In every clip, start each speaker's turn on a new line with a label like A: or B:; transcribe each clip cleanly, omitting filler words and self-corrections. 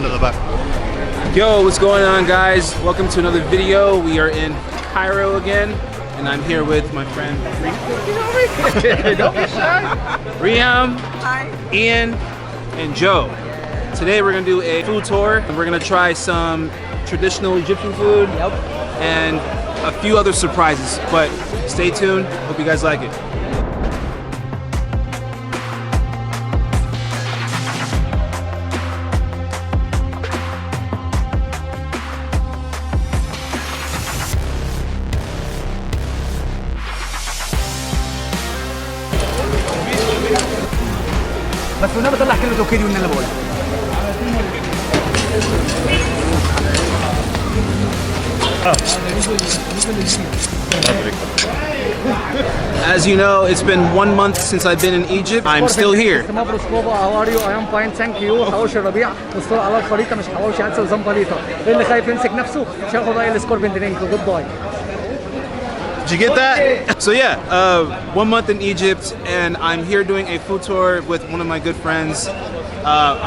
A: Yo, what's going on, guys? Welcome to another video. We are in Cairo again, and I'm here with my friend Reham. Don't be shy. Reham, hi, Ian, and Joe. Today we're gonna do a food tour, and we're gonna try some traditional Egyptian food and a few other surprises. But stay tuned. Hope you guys like it.
B: بس والنبي طلع كلمة اوكي دي والنبي بقولها.
A: As you know, it's been 1 month since I've been in Egypt. I'm still here.
B: How are you? I am fine, thank you. Hawawshi El Rabea. الصورة على الخريطة مش حواوشي هاتسة وزنبليطة. اللي خايف يمسك نفسه مش هياخد رأي السكور بين دينكم. Goodbye.
A: Did you get that? So yeah, 1 month in Egypt, and I'm here doing a food tour with one of my good friends.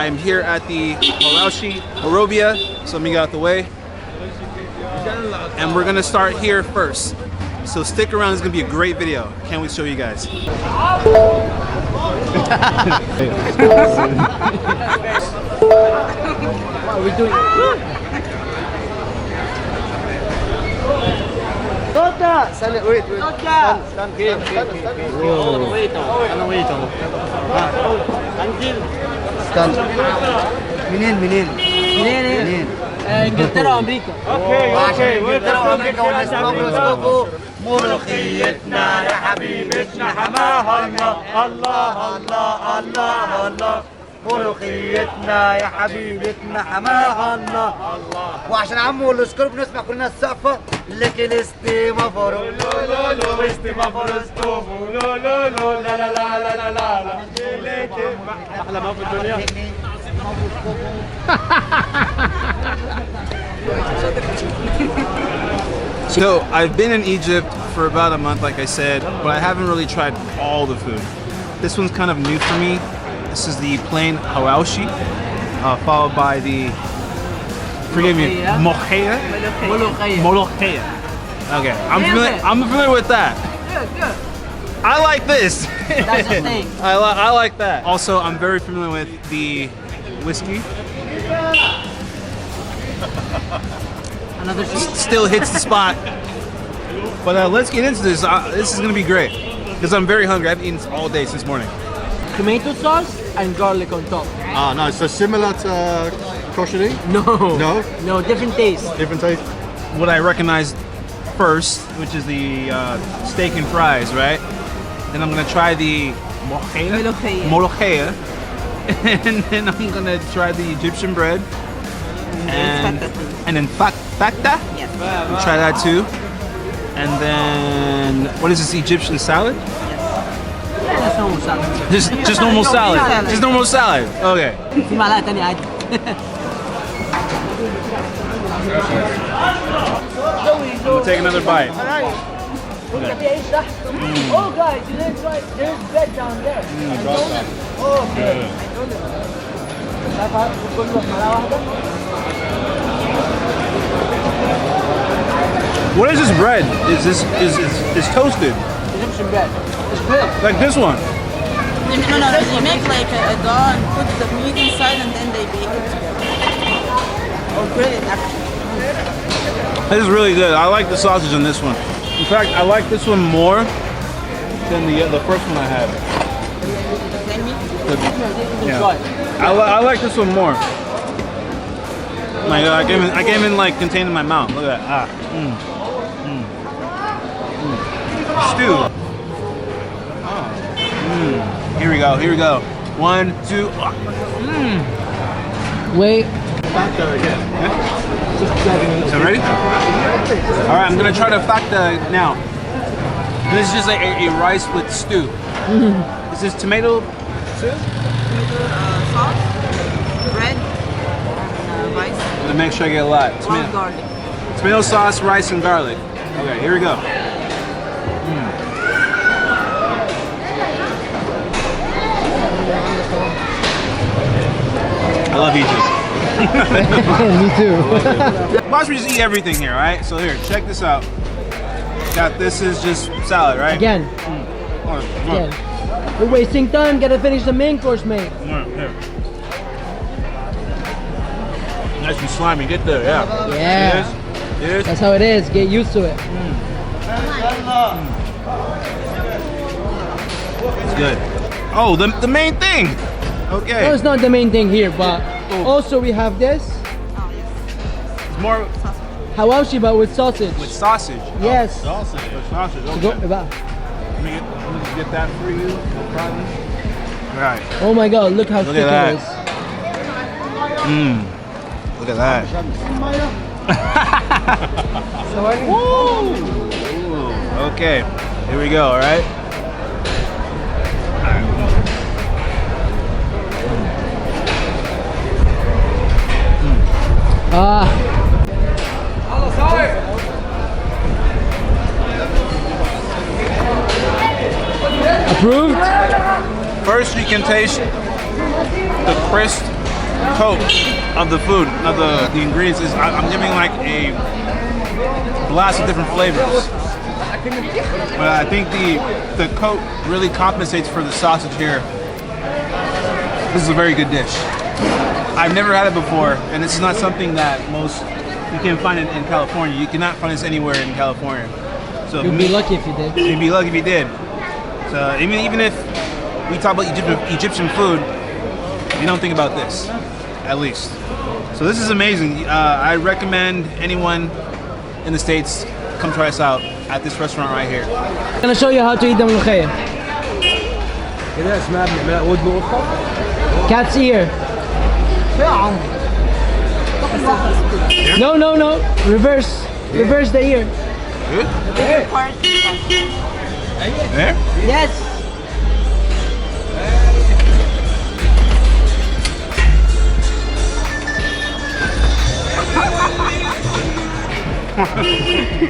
A: I'm here at the Hawawshi El Rabea, so let me get out the way. And we're gonna start here first. So stick around, it's gonna be a great video. Can't wait to show you guys.
B: What are we doing? Stand, wait. Stand. منين؟ انجلترا وامريكا. اوكي. انجلترا وامريكا ونسمعوا ملوخيتنا يا حبيبتنا حماها الله الله. ملوخيتنا يا حبيبتنا حماها الله. وعشان عمو السكورب نسمع كلنا السقفة لكن استيمافورو لو استيمافورو ستوفو لو لا أحلى ما في الدنيا.
A: So I've been in Egypt for about a month, like I said, but I haven't really tried all the food. This one's kind of new for me. This is the plain Hawawshi, followed by the, forgive me, Mulukhiyah. Okay, I'm familiar with that.
B: Good.
A: I like this.
B: That's the thing.
A: I like that. Also, I'm very familiar with the whiskey.
B: Another
A: Still hits the spot. But let's get into this. This is gonna be great because I'm very hungry. I've eaten all day since morning.
B: tomato sauce and garlic on top.
C: Ah, nice. So similar to kosher?
B: No, different taste.
C: Different taste?
A: What I recognized first, which is the steak and fries, right? Then I'm gonna try the Mulukhiyah. And then I'm gonna try the Egyptian bread. And then Fattah.
D: Yes.
A: We'll try that too. And then what is this, Egyptian salad?
B: That's normal salad.
A: Just normal salad. Just normal salad. Okay.
B: في معلقة تانية عادي.
A: I'm gonna take another bite.
B: Oh guys, you didn't try. There's bread down there. Okay.
A: What is this bread? Is toasted?
B: Egyptian bread. It's good.
A: Like this one.
D: No, they make like a dough and put the meat inside and then they bake it. Oh, great, actually.
A: This is really good. I like the sausage on this one. In fact, I like this one more than the first one I had. I like this one more. My God, I came in like contained in my mouth. Look at that. Stew. Here we go. 1, 2.
B: Wait.
A: So ready? All right, I'm gonna try to Fattah now. This is just like a rice with stew. Is this tomato soup?
D: Sauce, bread, and rice.
A: I'm gonna make sure I get a lot.
D: Long garlic.
A: Tomato sauce, rice, and garlic. Okay, here we go. I love Egypt.
E: Me too.
A: Watch me just eat everything here, alright? So here, check this out. Got this is just salad, right?
E: Again. Again. We're wasting time. Gotta finish the main course, mate.
A: Here. Nice and slimy. Get there, yeah.
E: Yeah.
A: Yes.
E: That's how it is. Get used to it.
A: It's good. Oh, the main thing. Okay.
E: No, it's not the main thing here, but also we have this.
A: It's more
E: Hawashi, but with sausage.
A: with sausage.
E: Yes.
A: Sausage. Sausage.
E: Go,
A: Okay. Let me get that for you. No problem. All right.
E: oh my god, look how thick
A: at
E: it is.
A: Look at that. Ooh. Okay. Here we go. All right.
E: Approved?
A: First, you can taste the crisp coat of the food, of the ingredients. I'm giving like a blast of different flavors. But I think the coat really compensates for the sausage here. This is a very good dish. I've never had it before, and this is not something that you can find in California. You cannot find this anywhere in California. So
E: You'd be lucky if you did.
A: You'd be lucky if you did. So even if we talk about Egyptian food, you don't think about this, at least. So this is amazing. I recommend anyone in the States come try us out at this restaurant right here.
E: I'm gonna show you how to eat the Mulukhiyah. Cat's ear. No, no, no. Reverse. Reverse the ear.
A: Good?
D: Bigger part.
A: There?
D: Yes.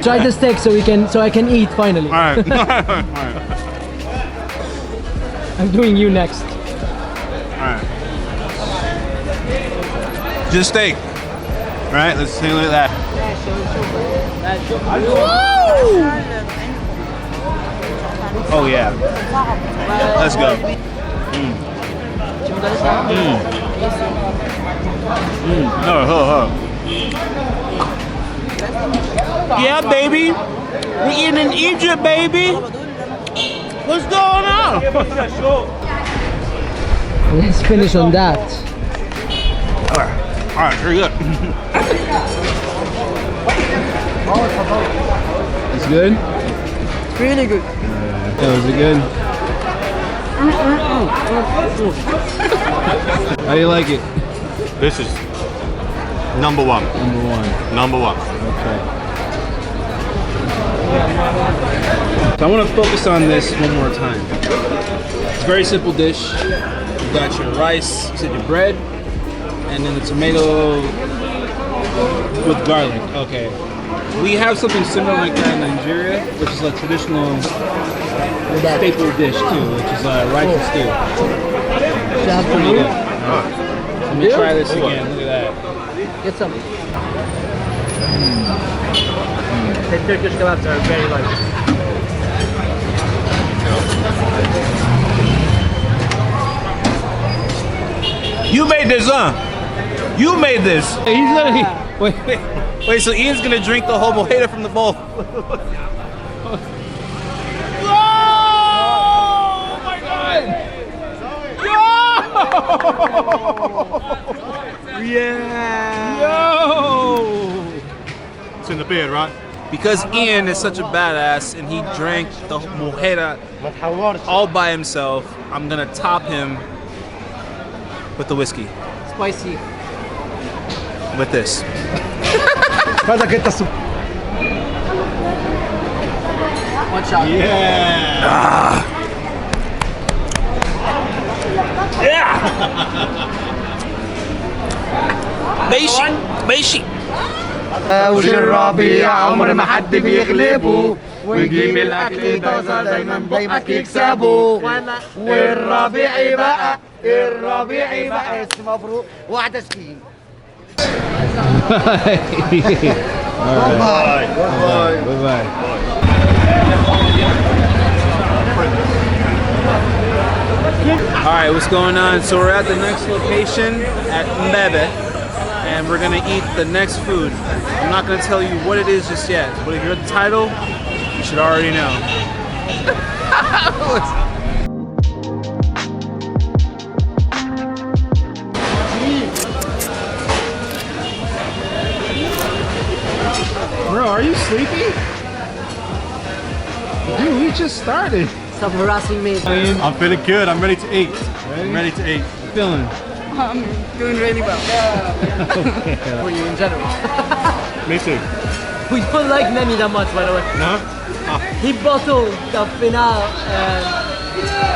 E: Try the steak so I can eat finally.
A: All right. All right.
E: I'm doing you next.
A: All right. Just steak. All right, let's take a look at that. Oh yeah. Let's go. Yeah, baby. We're eating in Egypt, baby. What's going on?
E: Let's finish on that.
A: All right, very good. It's good?
E: Really good.
A: Yeah, was it good? How do you like it?
C: This is number one.
A: Number one.
C: Number one.
A: Okay. So I want to focus on this one more time. It's a very simple dish. You got your rice, you said your bread, and then the tomato with garlic. Okay. We have something similar like that in Nigeria, which is a traditional staple dish too, which is rice and stew.
E: Sounds
A: Pretty
E: good.
A: good. Let me try this again. Look at that.
E: Get some.
B: The Turkish kebabs are very light.
A: You made this, huh? You made this. He's gonna wait. So Ian's gonna drink the whole mojito from the bowl. Oh my God! Yo! Yeah! Yo!
C: It's in the beard, right?
A: Because Ian is such a badass and he drank the mojito all by himself, I'm gonna top him with the whiskey.
E: Spicy.
A: With this.
E: One shot.
A: Yeah! ماشي
F: حواوشي الربيع عمر ما حد بيغلبه ويجيب الاكل طازه دايما بقك يكسبه والربيعي بقى الربيعي بقى اسم مبروك واحده سكين
A: Bye. Bye. All right, what's going on? So we're at the next location at Mbebe, and we're gonna eat the next food. I'm not gonna tell you what it is just yet, but if you read the title, you should already know. Bro, are you sleepy? Dude, we just started.
E: Stop harassing me.
C: I'm feeling good. I'm ready to eat. I'm ready to eat.
A: Feeling?
D: I'm doing really well.
E: For you in general.
C: Me too.
E: We don't like Nemi that much, by the way.
C: No?
E: He bottled the finale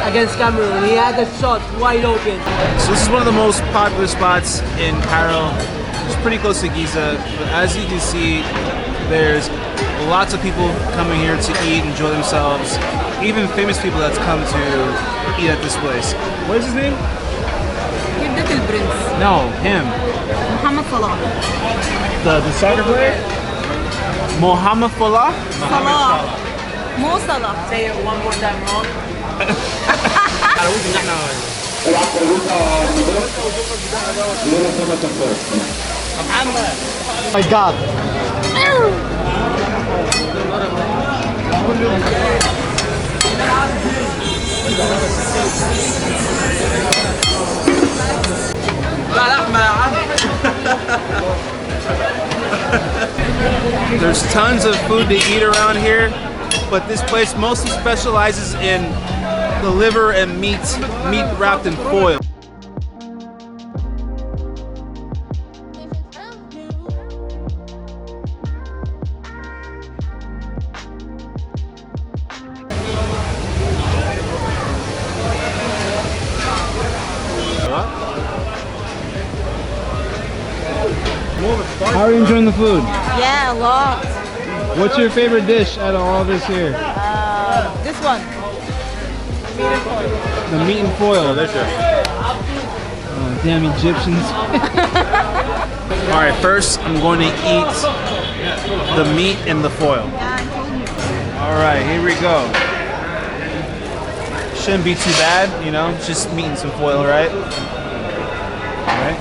E: against Cameroon. He had the shot wide open.
A: So this is one of the most popular spots in Cairo. It's pretty close to Giza, but as you can see, there's lots of people coming here to eat, enjoy themselves. Even famous people that's come to eat at this place. What is his name?
D: Little Prince.
A: No, him.
D: Muhammad Salah.
A: The soccer player? Mohammed Salah?
D: Salah. Mo Salah.
E: Say it one more time wrong.
F: My God.
A: There's tons of food to eat around here, but this place mostly specializes in the liver and meat wrapped in foil. How are you enjoying the food?
D: Yeah, a lot.
A: What's your favorite dish out of all this here?
D: This one.
A: The meat and foil.
C: Delicious.
A: Oh, damn Egyptians. Alright, first I'm going to eat the meat and the foil. Alright, here we go. Shouldn't be too bad, you know, just meat and some foil, right? Alright.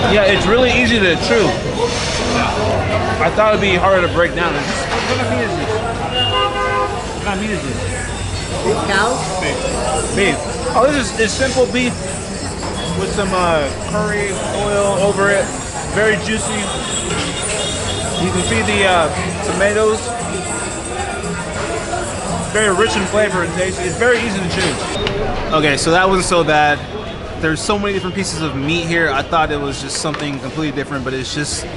A: Yeah, it's really easy to chew. I thought it'd be harder to break down. What kind of meat is this? What kind of meat is this?
E: Big cow?
A: Beef. Oh, this is simple beef with some curry oil over it. Very juicy. You can see the tomatoes. Very rich in flavor and taste. It's very easy to chew. Okay, so that wasn't so bad. There's so many different pieces of meat here. I thought it was just something completely different, but it's just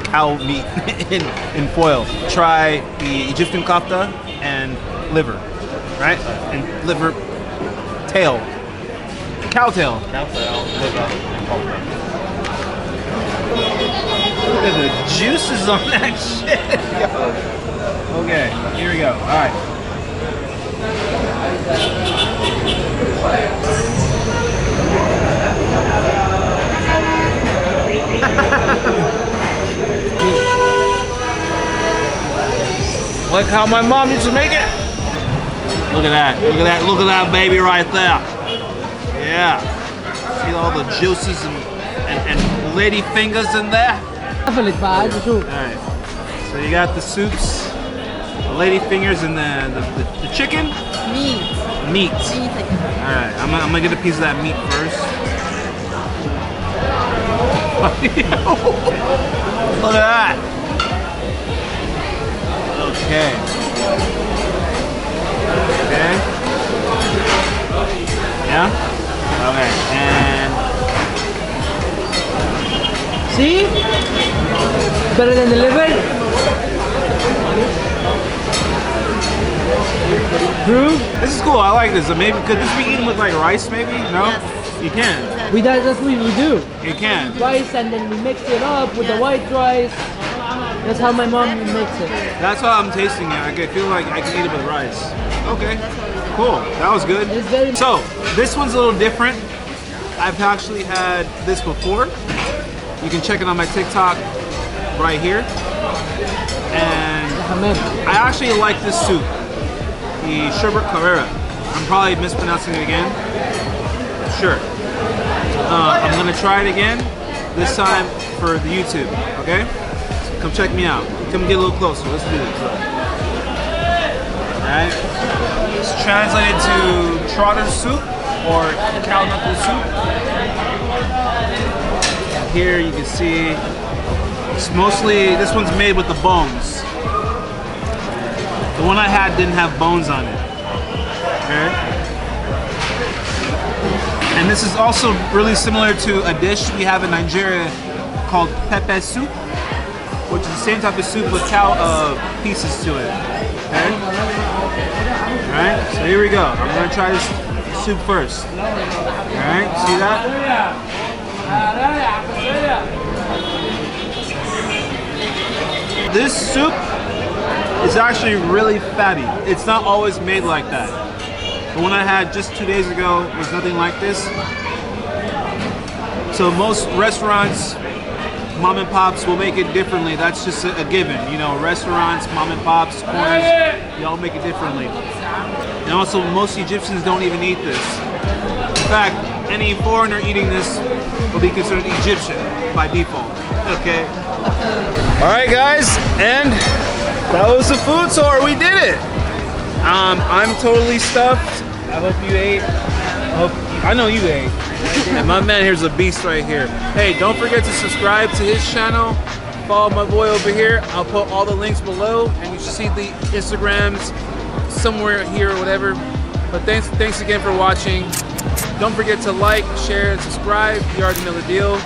A: cow meat in foil. Try the Egyptian kofta and liver, right? And liver tail. Cow tail. Look at the juices on that shit. Okay, here we go. All right. Like how my mom used to make it. Look at that. Look at that. Look at that baby right there. Yeah. See all the juices and lady fingers in there?
E: قفلت بقى عايز اشوف.
A: Alright. So you got the soups, the lady fingers, and the chicken?
D: Meat.
A: Meat.
D: Meat.
A: Alright, I'm gonna get a piece of that meat first. Look at that. Okay. Okay. Yeah? Okay, and
E: See? Better than the liver? True?
A: this is cool. I like this. So maybe could this be eaten with like rice? Maybe no.
D: Yes.
A: You can.
E: That's what we do.
A: You can.
E: Rice and then we mix it up with the white rice. That's how my mom makes it.
A: That's how I'm tasting it. I feel like I can eat it with rice. Okay, cool. That was good.
E: It's very
A: So, this one's a little different. I've actually had this before. You can check it on my TikTok right here. And I actually like this soup. The sherbet Carrera. I'm probably mispronouncing it again. Sure. I'm gonna try it again. This time for the YouTube, okay? So come check me out. Come get a little closer. Let's do this. Alright. It's translated to Trotters Soup or Cow Knuckle Soup. And here you can see it's mostly, this one's made with the bones. The one I had didn't have bones on it. Okay? And this is also really similar to a dish we have in Nigeria called pepper soup, which is the same type of soup with cow pieces to it. Okay? Alright, so here we go. I'm gonna try this soup first. Alright, see that? This soup is actually really fatty. It's not always made like that. The one I had just 2 days ago was nothing like this. So most restaurants, mom and pops will make it differently. That's just a given. You know, restaurants, mom and pops, corners, they all make it differently. And also most Egyptians don't even eat this. In fact, any foreigner eating this will be considered Egyptian by default. Okay? Alright guys, and that was the food tour. We did it! I'm totally stuffed. I hope you ate. I know you ate. And my man here's a beast right here. Hey, don't forget to subscribe to his channel. Follow my boy over here. I'll put all the links below, and you should see the Instagrams somewhere here or whatever. But thanks again for watching. Don't forget to like, share, and subscribe. You already know the deal.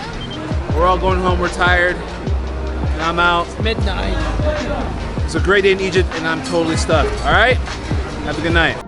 A: We're all going home. We're tired. And I'm out.
E: midnight.
A: It's a great day in Egypt, and I'm totally stuffed. All right? Have a good night.